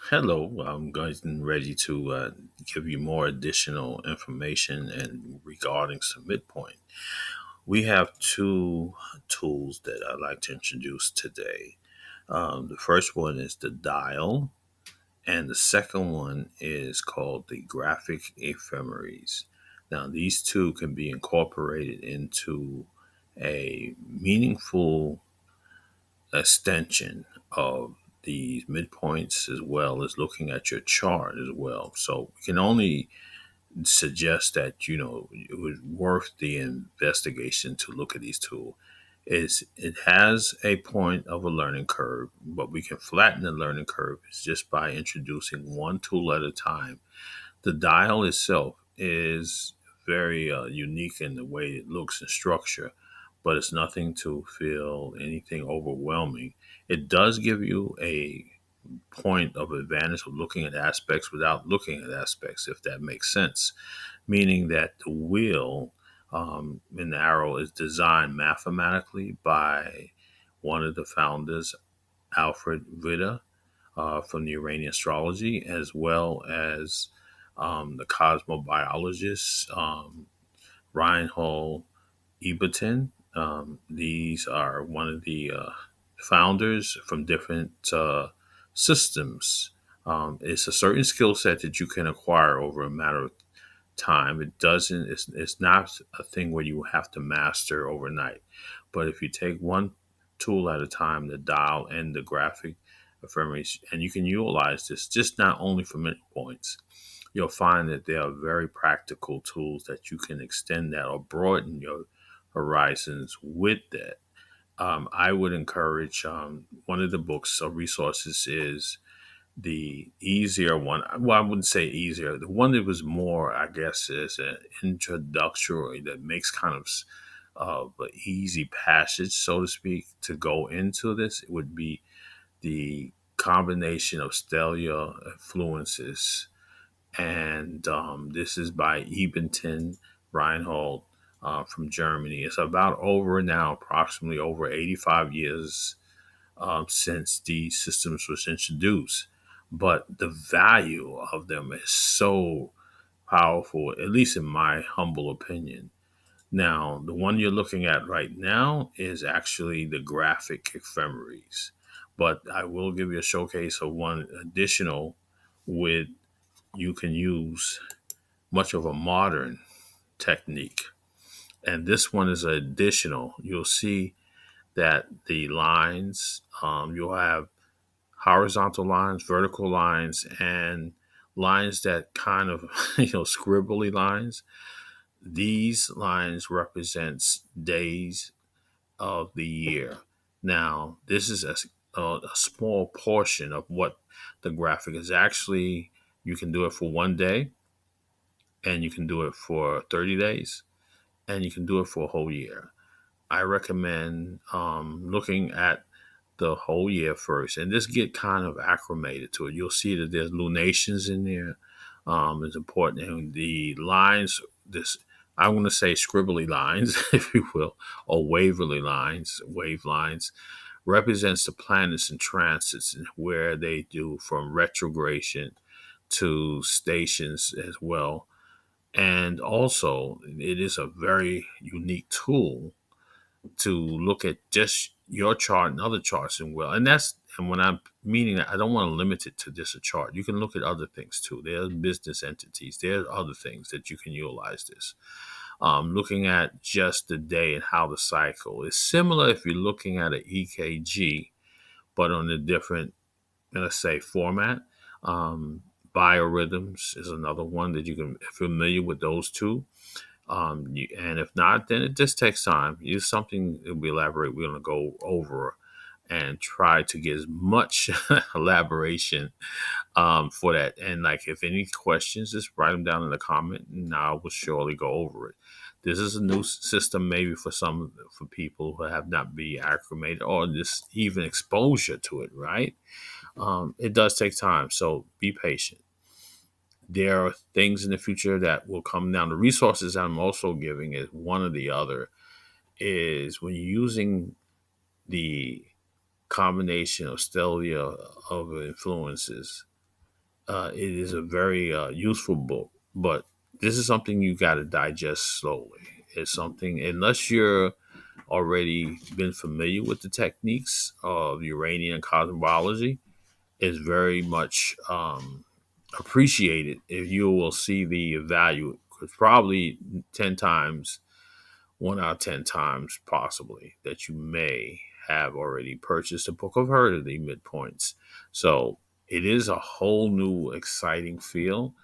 Hello, I'm getting ready to give you more additional information and regarding some midpoint. We have two tools that I'd like to introduce today. The first one is the dial, and the second one is called the graphic ephemeris. Now, these two can be incorporated into a meaningful extension of these midpoints as well as looking at your chart as well. So we can only suggest that it was worth the investigation to look at these tools. Is it has a point of a learning curve, but we can flatten the learning curve is just by introducing one tool at a time. The dial itself is very unique in the way it looks and structure, but it's nothing to feel anything overwhelming. It does give you a point of advantage of looking at aspects without looking at aspects, if that makes sense. Meaning that the wheel in the arrow is designed mathematically by one of the founders, Alfred Ritter, from the Iranian astrology, as well as the cosmobiologist Reinhold Eberton. These are one of the founders from different systems. It's a certain skill set that you can acquire over a matter of time. It doesn't. It's not a thing where you have to master overnight. But if you take one tool at a time, the dial and the graphic ephemeris, and you can utilize this just not only for minute points, you'll find that there are very practical tools that you can extend that or broaden your horizons with that. I would encourage one of the books or resources is the easier one. Well, I wouldn't say easier. The one that was more, I guess, is an introductory that makes kind of an easy passage, so to speak, to go into this. It would be the combination of stellar influences, and this is by Ebenton Reinhold from Germany. It's about over now, approximately over 85 years since these systems was introduced. But the value of them is so powerful, at least in my humble opinion. Now, the one you're looking at right now is actually the graphic ephemeris, but I will give you a showcase of one additional with you can use much of a modern technique. And this one is additional. You'll see that the lines, you'll have horizontal lines, vertical lines, and lines that kind of, scribbly lines. These lines represents days of the year. Now, this is a small portion of what the graphic is actually. You can do it for one day, and you can do it for 30 days, and you can do it for a whole year. I recommend looking at the whole year first and just get kind of acclimated to it. You'll see that there's lunations in there. It's important. And the lines, this, I want to say scribbly lines, if you will, or waverly lines, wave lines, represents the planets and transits and where they do from retrogression to stations as well. And also, it is a very unique tool to look at just your chart and other charts and well. And when I'm meaning that, I don't want to limit it to just a chart. You can look at other things too. There's business entities. There's other things that you can utilize this. Looking at just the day and how the cycle is similar if you're looking at an EKG, but on a different, let's say, format. Um, Biorhythms is another one that you can familiar with those two. And if not, then it just takes time. Use something that we elaborate. We're going to go over and try to get as much elaboration for that. And like, if any questions, just write them down in the comment, and I will surely go over it. This is a new system, maybe for people who have not been acclimated or just even exposure to it. Right? It does take time, so be patient. There are things in the future that will come down. The resources I'm also giving is one or the other. Is when you're using the combination of stellar of influences, It is a very useful book, but this is something you got to digest slowly. It's something, unless you're already been familiar with the techniques of Uranian cosmology, is very much appreciated if you will see the value. Because probably 10 times, 1 out of 10 times, possibly, that you may have already purchased a book or heard of the midpoints. So it is a whole new exciting feel.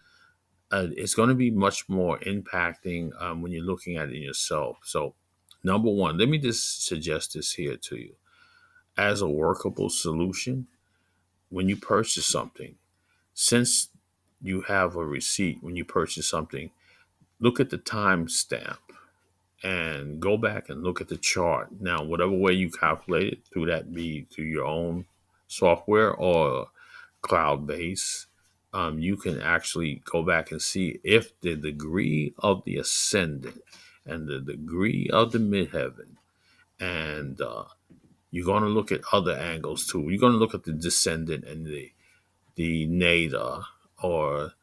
It's going to be much more impacting when you're looking at it yourself. So, number one, let me just suggest this here to you as a workable solution. When you purchase something, since you have a receipt when you purchase something, look at the timestamp and go back and look at the chart. Now, whatever way you calculate it, through that be through your own software or cloud base, you can actually go back and see if the degree of the ascendant and the degree of the midheaven, and you're going to look at other angles too. You're going to look at the descendant and the nada or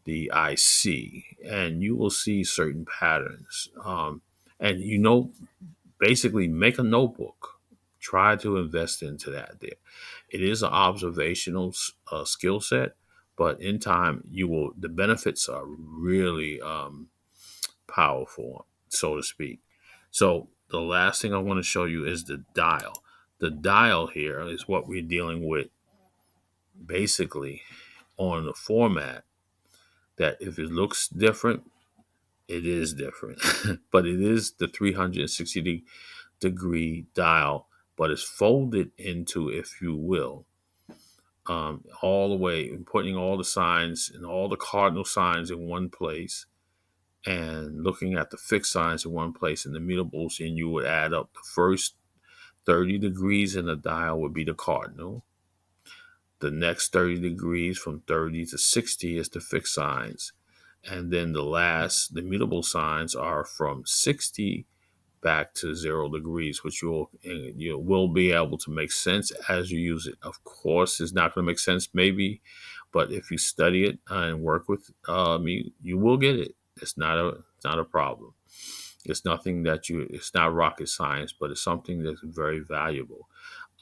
the IC, and you will see certain patterns. And basically make a notebook. Try to invest into that. There, it is an observational skill set, but in time, you will. The benefits are really powerful, so to speak. So the last thing I want to show you is the dial. The dial here is what we're dealing with, basically on the format that if it looks different, it is different, but it is the 360 degree dial, but it's folded into, if you will, all the way, putting all the signs and all the cardinal signs in one place, and looking at the fixed signs in one place and the mutables, and you would add up the first 30 degrees in the dial would be the cardinal. The next 30 degrees from 30 to 60 is the fixed signs. And then the mutable signs are from 60 back to 0 degrees, which you will be able to make sense as you use it. Of course, it's not going to make sense maybe, but if you study it and work with me, you will get it. It's not a problem. It's nothing that you. It's not rocket science, but it's something that's very valuable.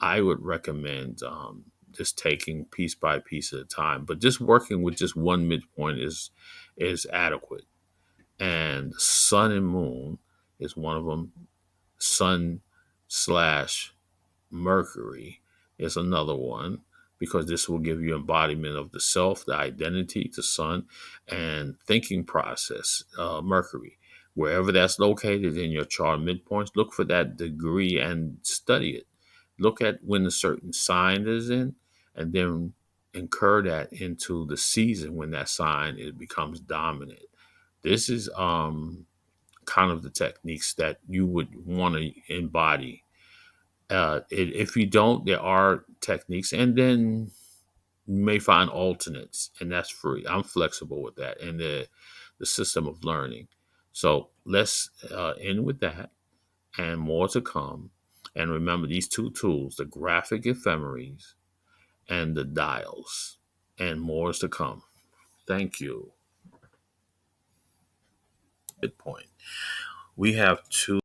I would recommend just taking piece by piece at a time, but just working with just one midpoint is adequate. And sun and moon is one of them. Sun slash Mercury is another one, because this will give you embodiment of the self, the identity, the sun, and thinking process. Mercury, wherever that's located in your chart midpoints, look for that degree and study it. Look at when a certain sign is in, and then incur that into the season when that sign it becomes dominant. This is kind of the techniques that you would want to embody. If you don't, there are techniques, and then you may find alternates, and that's free. I'm flexible with that, and the system of learning. So let's end with that, and more to come. And remember these two tools: the graphic ephemeres and the dials, and more is to come. Thank you. Good point. We have two